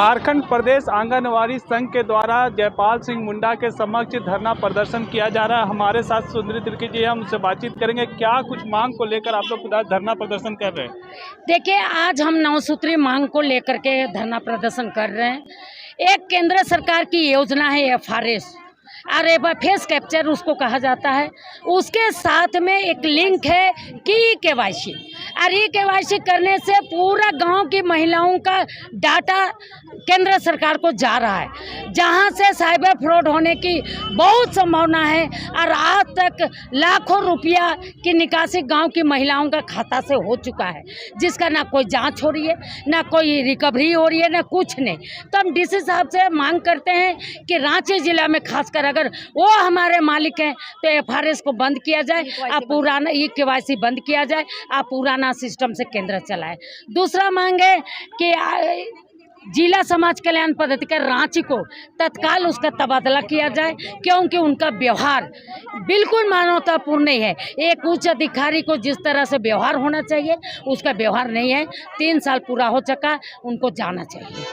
झारखंड प्रदेश आंगनवाड़ी संघ के द्वारा जयपाल सिंह मुंडा के समक्ष धरना प्रदर्शन किया जा रहा है। हमारे साथ सुंदरी तिर्की जी हम उनसे बातचीत करेंगे। क्या कुछ मांग को लेकर आप लोग धरना प्रदर्शन कर रहे हैं? देखिए, आज हम 9 सूत्री मांग को लेकर के धरना प्रदर्शन कर रहे हैं। एक केंद्र सरकार की योजना है FRS और फेस कैप्चर उसको कहा जाता है। उसके साथ में एक लिंक है कि KYC और KYC करने से पूरा गांव की महिलाओं का डाटा केंद्र सरकार को जा रहा है, जहां से साइबर फ्रॉड होने की बहुत संभावना है। और आज तक लाखों रुपया की निकासी गांव की महिलाओं का खाता से हो चुका है, जिसका ना कोई जांच हो रही है, ना कोई रिकवरी हो रही है, ना कुछ नहीं। तो हम DC साहब से मांग करते हैं कि रांची जिला में खासकर अगर वो हमारे मालिक हैं तो FRS को बंद किया जाए और पुराना KYC बंद किया जाए और पुराना सिस्टम से केंद्र चलाए। दूसरा मांग है कि जिला समाज कल्याण पदाधिकारी रांची को तत्काल उसका तबादला किया जाए, क्योंकि उनका व्यवहार बिल्कुल मानवतापूर्ण नहीं है। एक उच्च अधिकारी को जिस तरह से व्यवहार होना चाहिए उसका व्यवहार नहीं है। 3 साल पूरा हो चुका, उनको जाना चाहिए।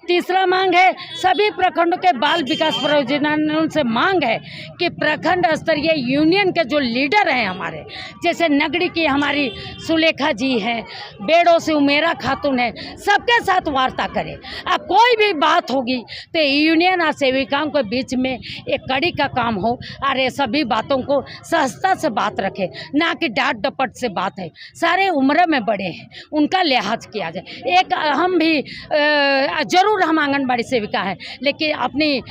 तीसरा मांग है सभी प्रखंडों के बाल विकास परियोजना से मांग है कि प्रखंड स्तरीय यूनियन के जो लीडर हैं हमारे, जैसे नगड़ी की हमारी सुलेखा जी हैं, बेड़ों से उमेरा खातून है, सबके साथ वार्ता करें। अब कोई भी बात होगी तो यूनियन और सेविकाओं के बीच में एक कड़ी का काम हो और ये सभी बातों को सहजता से बात रखें, ना कि डांट डपट से बात है। सारे उम्र में बड़े हैं, उनका लिहाज किया जाए। एक हम भी जरूर हम आंगनबाड़ी सेविका हैं, लेकिन अपनी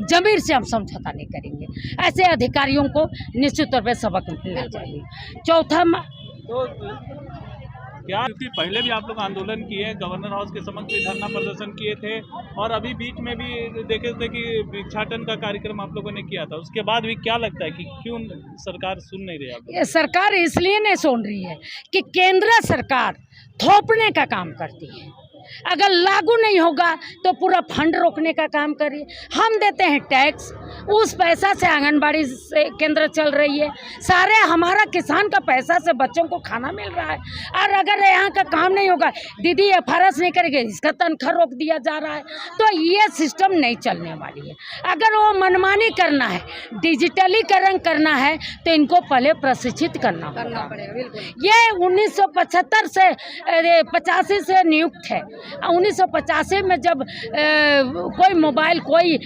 जमीर से हम समझौता नहीं करेंगे। ऐसे अधिकारियों को निश्चित तौर पर सबक मिलना चाहिए। चौथा तो क्या पहले भी आप लोग आंदोलन किए, गवर्नर हाउस के समक्ष भी धरना प्रदर्शन किए थे और अभी बीच में भी देखे थे कि भिक्षाटन का कार्यक्रम आप लोगों ने किया था, उसके बाद भी क्या लगता है कि क्यों सरकार सुन नहीं रही? आप सरकार इसलिए नहीं सुन रही है कि केंद्र सरकार थोपने का काम करती है। अगर लागू नहीं होगा तो पूरा फंड रोकने का काम करिए। हम देते हैं टैक्स, उस पैसा से आंगनबाड़ी से केंद्र चल रही है। सारे हमारा किसान का पैसा से बच्चों को खाना मिल रहा है। और अगर यहाँ का काम नहीं होगा, दीदी FRS नहीं करेगी, इसका तनख्वाह रोक दिया जा रहा है, तो ये सिस्टम नहीं चलने वाली है। अगर वो मनमानी करना है, डिजिटलीकरण करना है, तो इनको पहले प्रशिक्षित करना पड़ेगा। ये 1975 से 85 से नियुक्त है। 1985 में जब कोई मोबाइल, कोई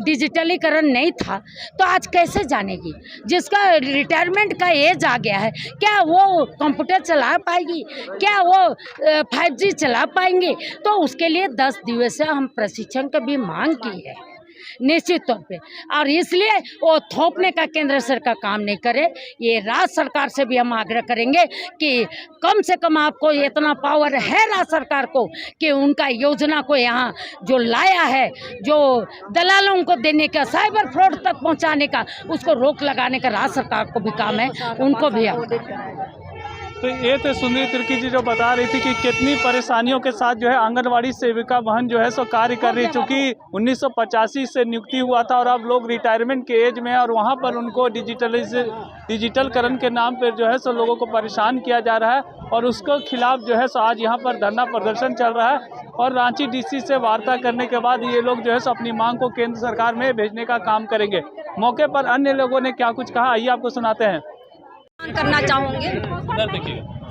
डिजिटलीकरण नहीं था, तो आज कैसे जानेगी? जिसका रिटायरमेंट का एज आ गया है, क्या वो कंप्यूटर चला पाएगी? क्या वो 5G चला पाएंगे? तो उसके लिए 10 दिवसीय हम प्रशिक्षण की भी मांग की है निश्चित तौर पे। और इसलिए वो थोपने का केंद्र सरकार काम नहीं करे। ये राज्य सरकार से भी हम आग्रह करेंगे कि कम से कम आपको इतना पावर है राज्य सरकार को कि उनका योजना को यहाँ जो लाया है, जो दलालों को देने का, साइबर फ्रॉड तक पहुँचाने का, उसको रोक लगाने का राज्य सरकार को भी काम है, उनको भी तो ये तो सुंदरी तिर्की जी जो बता रही थी कि कितनी परेशानियों के साथ जो है आंगनवाड़ी सेविका बहन जो है सो कार्य कर रही, चूँकि 1985 से नियुक्ति हुआ था और अब लोग रिटायरमेंट के एज में है और वहाँ पर उनको डिजिटलकरण के नाम पर जो है सो लोगों को परेशान किया जा रहा है और उसके खिलाफ जो है सो आज यहाँ पर धरना प्रदर्शन चल रहा है। और रांची DC से वार्ता करने के बाद ये लोग जो है सो अपनी मांग को केंद्र सरकार में भेजने का काम करेंगे। मौके पर अन्य लोगों ने क्या कुछ कहा, आइए आपको सुनाते हैं। करना चाहूँगी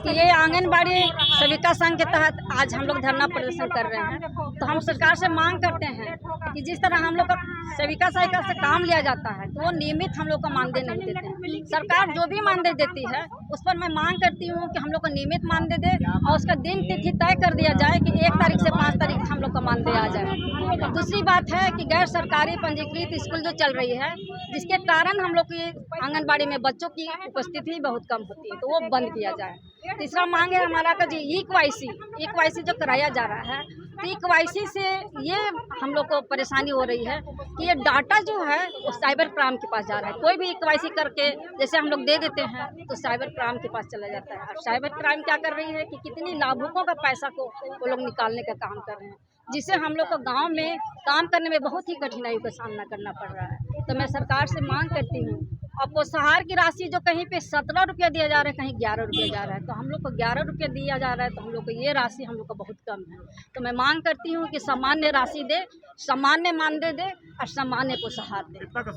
कि ये आंगनबाड़ी सेविका संघ के तहत आज हम लोग धरना प्रदर्शन कर रहे हैं। तो हम सरकार से मांग करते हैं कि जिस तरह हम लोग का सेविका सहायिका से काम लिया जाता है, तो वो नियमित हम लोग को मानदेय नहीं देते हैं। सरकार जो भी मानदेय देती है उस पर मैं मांग करती हूँ कि हम लोग को नियमित मानदेय दे और उसका दिन तिथि तय कर दिया जाए कि 1 तारीख से 5 तारीख हम लोग का मानदेय आ जाए। दूसरी बात है कि गैर सरकारी पंजीकृत स्कूल जो चल रही है, जिसके कारण हम लोग की आंगनबाड़ी में बच्चों की उपस्थिति बहुत कम होती है, तो वो बंद किया जाए। तीसरा मांग है हमारा का जी EKYC जो कराया जा रहा है, तो EKYC से ये हम लोग को परेशानी हो रही है कि ये डाटा जो है वो साइबर क्राइम के पास जा रहा है। कोई भी EKYC करके जैसे हम लोग दे देते हैं तो साइबर क्राइम के पास चला जाता है। और साइबर क्राइम क्या कर रही है कि कितनी लाभुकों का पैसा को वो लोग निकालने का काम कर रहे हैं, जिससे हम लोग को गाँव में काम करने में बहुत ही कठिनाइयों का सामना करना पड़ रहा है। तो मैं सरकार से मांग करती हूँ और पोषाहार की राशि जो कहीं पे 17 रुपया दिया जा रहा है, कहीं 11 रुपया जा रहा है, तो हम लोग को 11 रुपया दिया जा रहा है, तो हम लोग को ये राशि हम लोग को बहुत कम है। तो मैं मांग करती हूँ कि सामान्य राशि दे, सामान्य मानदेय दे और सामान्य पोषाहार दे। कितना का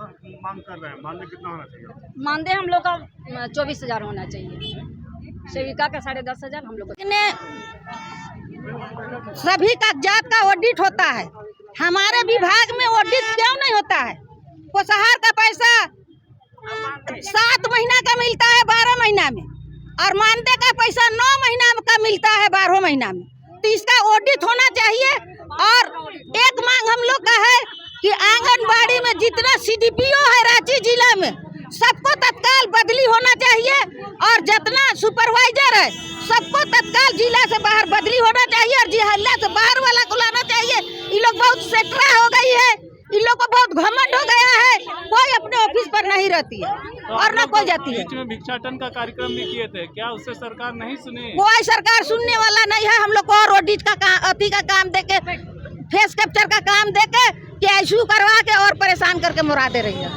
मांग कर रहे हैं? मानदेय कितना होना चाहिए? मानदेय हम लोग का 24,000 होना चाहिए, सेविका का 10,500 हम लोग को। सभी कागजात का ऑडिट होता है, हमारे विभाग में ऑडिट क्यों नहीं होता है? पोषाहार का पैसा 7 महीना का मिलता है 12 महीना में, और मानदेय का पैसा 9 महीना का मिलता है 12 महीना में। तो इसका ऑडिट होना चाहिए। और एक मांग हम लोग का है कि आंगनबाड़ी में जितना CDPO है रांची जिला में, सबको तत्काल बदली होना चाहिए, और जितना सुपरवाइजर है सबको तत्काल जिला से बाहर बदली होना चाहिए, और जिला से बाहर वाला को लाना चाहिए। ये लोग बहुत सेटरा हो गई है, इन लोग को बहुत घमंड हो गया है, कोई अपने ऑफिस पर नहीं रहती है और ना कोई जाती है। बीच में भिक्षाटन का कार्यक्रम भी किए थे, क्या उससे सरकार नहीं सुनी? कोई सरकार सुनने वाला नहीं है। हम लोग को और ऑडिट का अति का काम देके, फेस कैप्चर का काम देके, ICU करवा के और परेशान करके मुरा दे रही है।